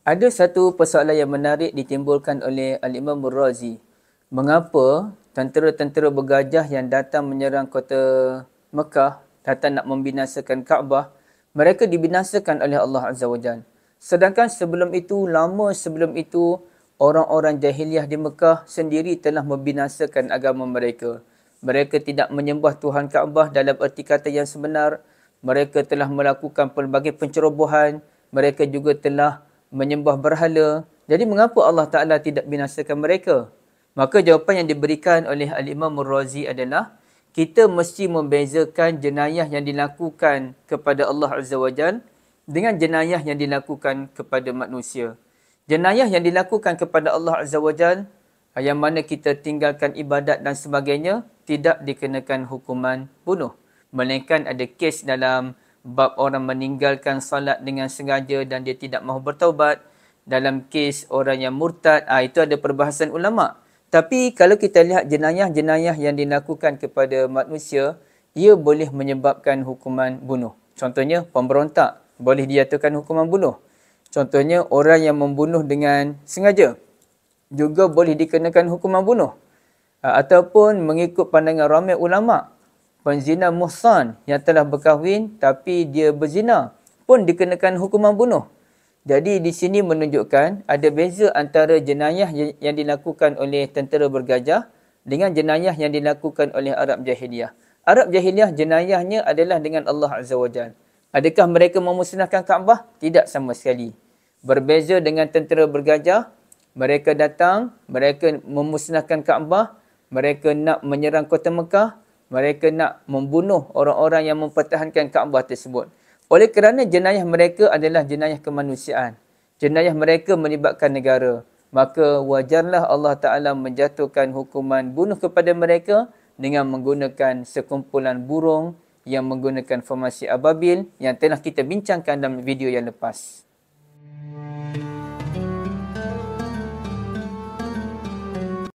Ada satu persoalan yang menarik ditimbulkan oleh Al-Imam Ar-Razi. Mengapa tentera-tentera bergajah yang datang menyerang kota Mekah, datang nak membinasakan Kaabah, mereka dibinasakan oleh Allah Azza wa Jalla. Sedangkan sebelum itu, lama sebelum itu, orang-orang jahiliah di Mekah sendiri telah membinasakan agama mereka. Mereka tidak menyembah Tuhan Kaabah dalam erti kata yang sebenar. Mereka telah melakukan pelbagai pencerobohan. Mereka juga telah menyembah berhala. Jadi mengapa Allah Ta'ala tidak binasakan mereka? Maka jawapan yang diberikan oleh Al-Imam Ar-Razi adalah, kita mesti membezakan jenayah yang dilakukan kepada Allah Azza wa Jal dengan jenayah yang dilakukan kepada manusia. Jenayah yang dilakukan kepada Allah Azza wa Jal, yang mana kita tinggalkan ibadat dan sebagainya, tidak dikenakan hukuman bunuh. Melainkan ada kes dalam bab orang meninggalkan salat dengan sengaja dan dia tidak mahu bertaubat. Dalam kes orang yang murtad, itu ada perbahasan ulama'. Tapi kalau kita lihat jenayah-jenayah yang dilakukan kepada manusia, ia boleh menyebabkan hukuman bunuh. Contohnya, pemberontak boleh dijatuhkan hukuman bunuh. Contohnya, orang yang membunuh dengan sengaja juga boleh dikenakan hukuman bunuh. Ataupun mengikut pandangan ramai ulama', penzina muhsan yang telah berkahwin tapi dia berzina pun dikenakan hukuman bunuh. Jadi di sini menunjukkan ada beza antara jenayah yang dilakukan oleh tentera bergajah dengan jenayah yang dilakukan oleh Arab Jahiliyah. Arab Jahiliyah jenayahnya adalah dengan Allah Azza wa Jalla. Adakah mereka memusnahkan Kaabah? Tidak sama sekali. Berbeza dengan tentera bergajah, mereka datang, mereka memusnahkan Kaabah, mereka nak menyerang kota Mekah, mereka nak membunuh orang-orang yang mempertahankan Kaabah tersebut. Oleh kerana jenayah mereka adalah jenayah kemanusiaan. Jenayah mereka melibatkan negara. Maka wajarlah Allah Ta'ala menjatuhkan hukuman bunuh kepada mereka dengan menggunakan sekumpulan burung yang menggunakan formasi ababil yang telah kita bincangkan dalam video yang lepas.